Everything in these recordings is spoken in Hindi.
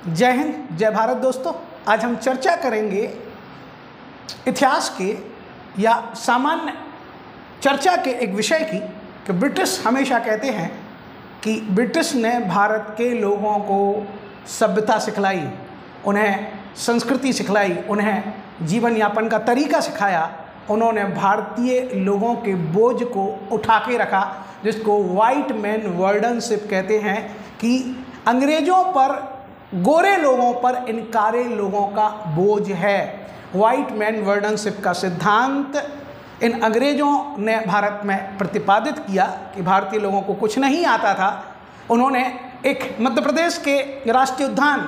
जय हिंद, जय भारत दोस्तों। आज हम चर्चा करेंगे इतिहास के या सामान्य चर्चा के एक विषय की कि ब्रिटिश हमेशा कहते हैं कि ब्रिटिश ने भारत के लोगों को सभ्यता सिखलाई, उन्हें संस्कृति सिखलाई, उन्हें जीवन यापन का तरीका सिखाया। उन्होंने भारतीय लोगों के बोझ को उठा के रखा, जिसको वाइट मैन वर्डनशिप कहते हैं कि अंग्रेज़ों पर, गोरे लोगों पर इन काले लोगों का बोझ है। वाइट मैन वर्डनशिप का सिद्धांत इन अंग्रेज़ों ने भारत में प्रतिपादित किया कि भारतीय लोगों को कुछ नहीं आता था। उन्होंने एक मध्य प्रदेश के राष्ट्रीय उद्यान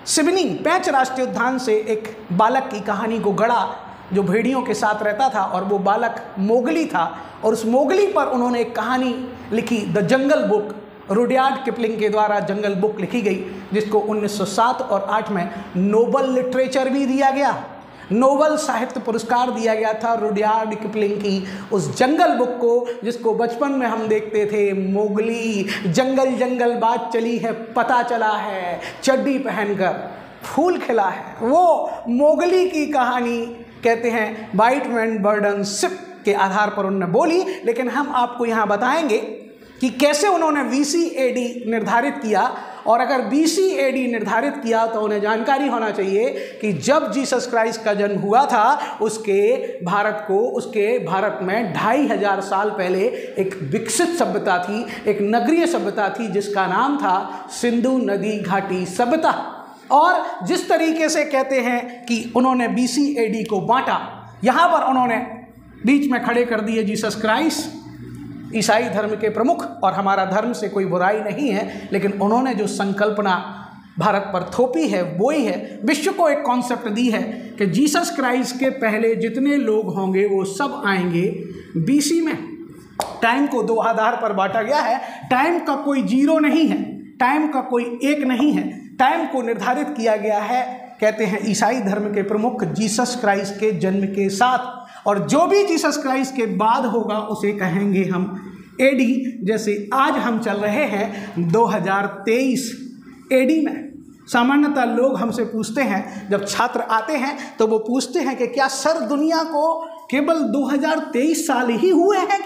सिवनी पेंच राष्ट्रीय उद्यान से एक बालक की कहानी को गढ़ा जो भेड़ियों के साथ रहता था, और वो बालक मोगली था। और उस मोगली पर उन्होंने एक कहानी लिखी, the jungle book. Rudyard Kipling के द्वारा जंगल बुक लिखी गई, जिसको 1907 और 8 में नोबल लिटरेचर भी दिया गया, नोबल साहित्य पुरस्कार दिया गया था रुडयार्ड किपलिंग की उस जंगल बुक को, जिसको बचपन में हम देखते थे। मोगली जंगल जंगल बात चली है, पता चला है चड्डी पहनकर फूल खिला है। वो मोगली की कहानी कहते हैं वाइट मैन वर्डनशिप के आधार पर उन्होंने बोली। लेकिन हम आपको यहाँ बताएंगे कि कैसे उन्होंने BC AD निर्धारित किया। और अगर BC AD निर्धारित किया तो उन्हें जानकारी होना चाहिए कि जब जीसस क्राइस्ट का जन्म हुआ था, उसके भारत में 2500 साल पहले एक विकसित सभ्यता थी, एक नगरीय सभ्यता थी, जिसका नाम था सिंधु नदी घाटी सभ्यता। और जिस तरीके से कहते हैं कि उन्होंने BC AD को बांटा, यहाँ पर उन्होंने बीच में खड़े कर दिए जीसस क्राइस्ट, ईसाई धर्म के प्रमुख। और हमारा धर्म से कोई बुराई नहीं है, लेकिन उन्होंने जो संकल्पना भारत पर थोपी है वो ही है, विश्व को एक कॉन्सेप्ट दी है कि जीसस क्राइस्ट के पहले जितने लोग होंगे वो सब आएंगे BC में। टाइम को 2 आधार पर बांटा गया है। टाइम का कोई 0 नहीं है, टाइम का कोई 1 नहीं है। टाइम को निर्धारित किया गया है, कहते हैं ईसाई धर्म के प्रमुख, जीसस क्राइस्ट के जन्म के साथ। और जो भी जीसस क्राइस्ट के बाद होगा उसे कहेंगे हम AD। जैसे आज हम चल रहे हैं 2023 AD में। सामान्यतः लोग हमसे पूछते हैं, जब छात्र आते हैं तो वो पूछते हैं कि क्या सर दुनिया को केवल 2023 साल ही हुए हैं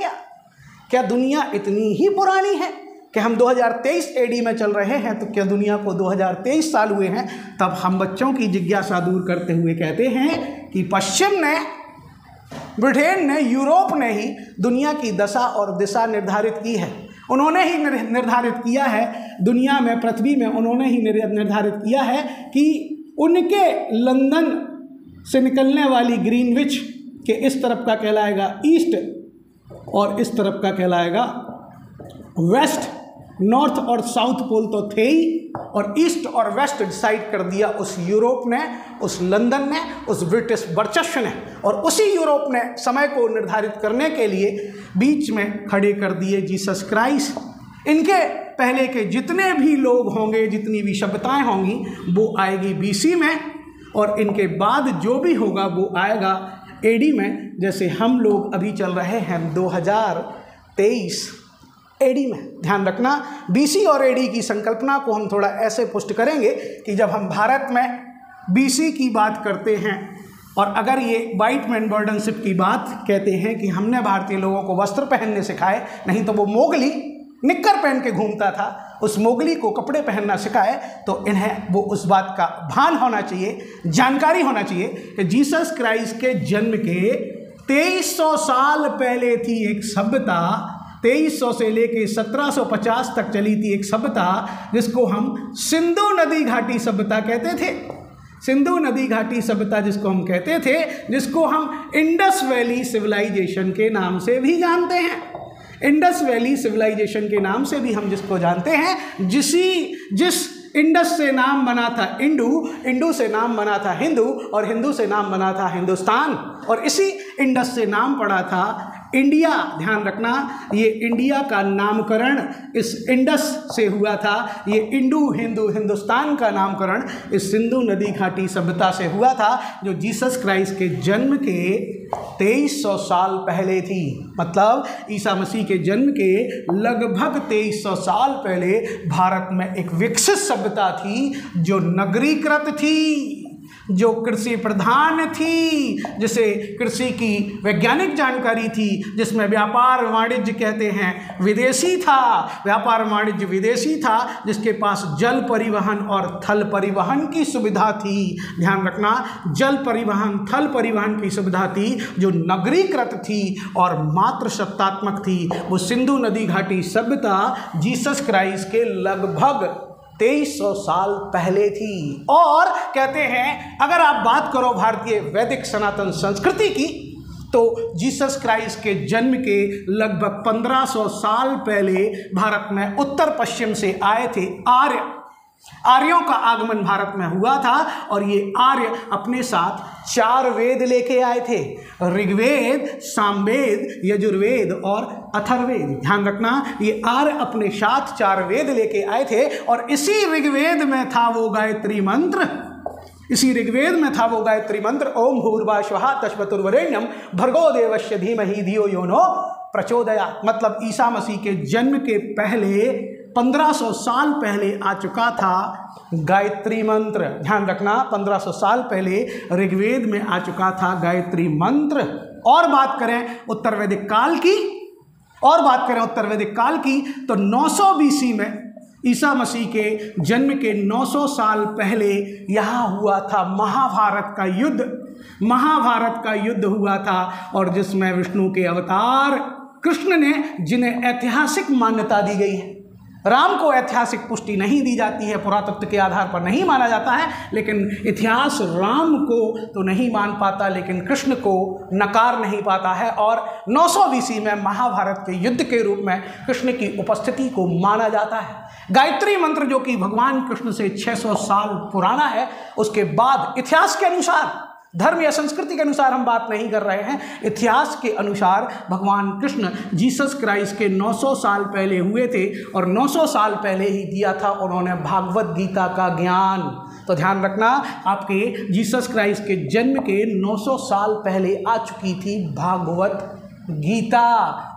क्या दुनिया इतनी ही पुरानी है कि हम 2023 AD में चल रहे हैं, तो क्या दुनिया को 2023 साल हुए हैं? तब हम बच्चों की जिज्ञासा दूर करते हुए कहते हैं कि पश्चिम ने, ब्रिटेन ने, यूरोप ने ही दुनिया की दशा और दिशा निर्धारित की है। उन्होंने ही निर्धारित किया है दुनिया में, पृथ्वी में उन्होंने ही निर्धारित किया है कि उनके लंदन से निकलने वाली ग्रीनविच के इस तरफ का कहलाएगा ईस्ट और इस तरफ का कहलाएगा वेस्ट। नॉर्थ और साउथ पोल तो थे ही, और ईस्ट और वेस्ट डिसाइड कर दिया उस यूरोप ने, उस लंदन ने, उस ब्रिटिश वर्चस्व ने। और उसी यूरोप ने समय को निर्धारित करने के लिए बीच में खड़े कर दिए जीसस क्राइस्ट। इनके पहले के जितने भी लोग होंगे, जितनी भी सभ्यताएं होंगी, वो आएगी BC में, और इनके बाद जो भी होगा वो आएगा AD में। जैसे हम लोग अभी चल रहे हैं 2023 AD में। ध्यान रखना, BC और AD की संकल्पना को हम थोड़ा ऐसे पुष्ट करेंगे कि जब हम भारत में BC की बात करते हैं, और अगर ये वाइट मैन वर्डनशिप की बात कहते हैं कि हमने भारतीय लोगों को वस्त्र पहनने सिखाए, नहीं तो वो मोगली निक्कर पहन के घूमता था, उस मोगली को कपड़े पहनना सिखाए, तो इन्हें वो उस बात का भान होना चाहिए, जानकारी होना चाहिए कि जीसस क्राइस्ट के जन्म के 2300 साल पहले थी एक सभ्यता। 2300 से लेके 1750 तक चली थी एक सभ्यता, जिसको हम सिंधु नदी घाटी सभ्यता कहते थे। सिंधु नदी घाटी सभ्यता जिसको हम कहते थे, जिसको हम इंडस वैली सिविलाइजेशन के नाम से भी जानते हैं। इंडस वैली सिविलाइजेशन के नाम से भी हम जिसको जानते हैं, जिस इंडस से नाम बना था इंडू से नाम बना था हिंदू, और हिंदू से नाम बना था हिंदुस्तान, और इसी इंडस से नाम पड़ा था इंडिया, ध्यान रखना, ये इंडिया का नामकरण इस इंडस से हुआ था। ये हिंदुस्तान का नामकरण इस सिंधु नदी घाटी सभ्यता से हुआ था, जो जीसस क्राइस्ट के जन्म के 2300 साल पहले थी। मतलब ईसा मसीह के जन्म के लगभग 2300 साल पहले भारत में एक विकसित सभ्यता थी, जो नगरीकृत थी, जो कृषि प्रधान थी, जिसे कृषि की वैज्ञानिक जानकारी थी, जिसमें व्यापार वाणिज्य कहते हैं विदेशी था, व्यापार वाणिज्य विदेशी था, जिसके पास जल परिवहन और थल परिवहन की सुविधा थी। ध्यान रखना, जल परिवहन, थल परिवहन की सुविधा थी, जो नगरीकृत थी और मात्र सत्तात्मक थी। वो सिंधु नदी घाटी सभ्यता जीसस क्राइस्ट के लगभग 2300 साल पहले थी। और कहते हैं अगर आप बात करो भारतीय वैदिक सनातन संस्कृति की, तो जीसस क्राइस्ट के जन्म के लगभग 1500 साल पहले भारत में उत्तर पश्चिम से आए थे आर्यों का आगमन भारत में हुआ था, और ये आर्य अपने साथ 4 वेद लेके आए थे, ऋग्वेद, सामवेद, यजुर्वेद और अथर्ववेद। ध्यान रखना, ये आर्य अपने साथ 4 वेद लेके आए थे, और इसी ऋग्वेद में था वो गायत्री मंत्र, ओम भूर्भुवः स्वः तस्मात्तुर्वरेण्यं भर्गो देवस्य धीमहि धियो यो नः प्रचोदयात्। मतलब ईसा मसीह के जन्म के पहले 1500 साल पहले आ चुका था गायत्री मंत्र। ध्यान रखना, 1500 साल पहले ऋग्वेद में आ चुका था गायत्री मंत्र। और बात करें उत्तर वैदिक काल की, तो 900 BC में ईसा मसीह के जन्म के 900 साल पहले यहाँ हुआ था महाभारत का युद्ध हुआ था, और जिसमें विष्णु के अवतार कृष्ण ने, जिन्हें ऐतिहासिक मान्यता दी गई है। राम को ऐतिहासिक पुष्टि नहीं दी जाती है, पुरातत्व के आधार पर नहीं माना जाता है, लेकिन इतिहास राम को तो नहीं मान पाता, लेकिन कृष्ण को नकार नहीं पाता है। और 900 BC में महाभारत के युद्ध के रूप में कृष्ण की उपस्थिति को माना जाता है। गायत्री मंत्र, जो कि भगवान कृष्ण से 600 साल पुराना है, उसके बाद इतिहास के अनुसार, धर्म या संस्कृति के अनुसार हम बात नहीं कर रहे हैं, इतिहास के अनुसार भगवान कृष्ण जीसस क्राइस्ट के 900 साल पहले हुए थे, और 900 साल पहले ही दिया था उन्होंने भागवत गीता का ज्ञान। तो ध्यान रखना, आपके जीसस क्राइस्ट के जन्म के 900 साल पहले आ चुकी थी भागवत गीता।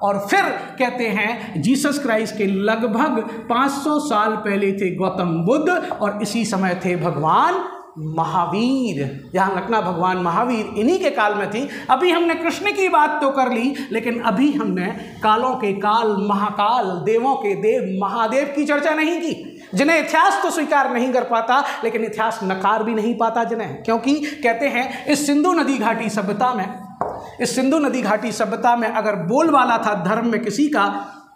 और फिर कहते हैं जीसस क्राइस्ट के लगभग 500 साल पहले थे गौतम बुद्ध, और इसी समय थे भगवान महावीर। ध्यान रखना, भगवान महावीर इन्हीं के काल में थी। अभी हमने कृष्ण की बात तो कर ली, लेकिन अभी हमने कालों के काल, महाकाल, देवों के देव, महादेव की चर्चा नहीं की, जिन्हें इतिहास तो स्वीकार नहीं कर पाता, लेकिन इतिहास नकार भी नहीं पाता जिन्हें, क्योंकि कहते हैं इस सिंधु नदी घाटी सभ्यता में अगर बोलबाला था धर्म में किसी का,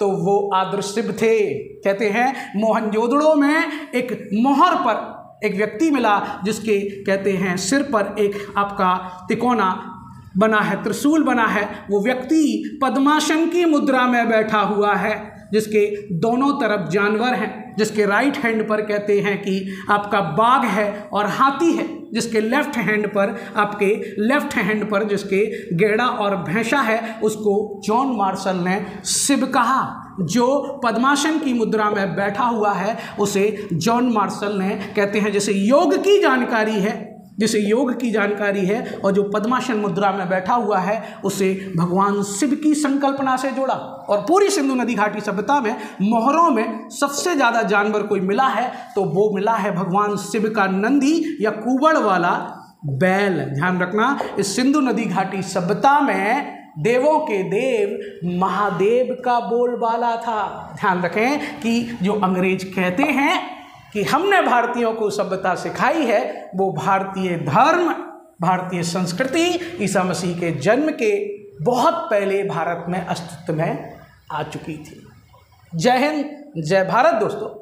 तो वो आदर्श शिव थे। कहते हैं मोहनजोदड़ो में एक मोहर पर एक व्यक्ति मिला, जिसके कहते हैं सिर पर एक आपका तिकोना बना है, त्रिशूल बना है। वो व्यक्ति पद्मासन की मुद्रा में बैठा हुआ है, जिसके दोनों तरफ जानवर हैं, जिसके राइट हैंड पर कहते हैं कि आपका बाघ है और हाथी है, जिसके लेफ्ट हैंड पर जिसके गेड़ा और भैंसा है, उसको जॉन मार्शल ने शिव कहा। जो पद्मासन की मुद्रा में बैठा हुआ है उसे जॉन मार्शल ने, कहते हैं जैसे योग की जानकारी है, और जो पद्मासन मुद्रा में बैठा हुआ है उसे भगवान शिव की संकल्पना से जोड़ा। और पूरी सिंधु नदी घाटी सभ्यता में मोहरों में सबसे ज़्यादा जानवर कोई मिला है तो वो मिला है भगवान शिव का नंदी या कुबड़ वाला बैल। ध्यान रखना, इस सिंधु नदी घाटी सभ्यता में देवों के देव महादेव का बोलबाला था। ध्यान रखें कि जो अंग्रेज कहते हैं कि हमने भारतीयों को सभ्यता सिखाई है, वो भारतीय धर्म, भारतीय संस्कृति ईसा मसीह के जन्म के बहुत पहले भारत में अस्तित्व में आ चुकी थी। जय हिंद, जय भारत दोस्तों।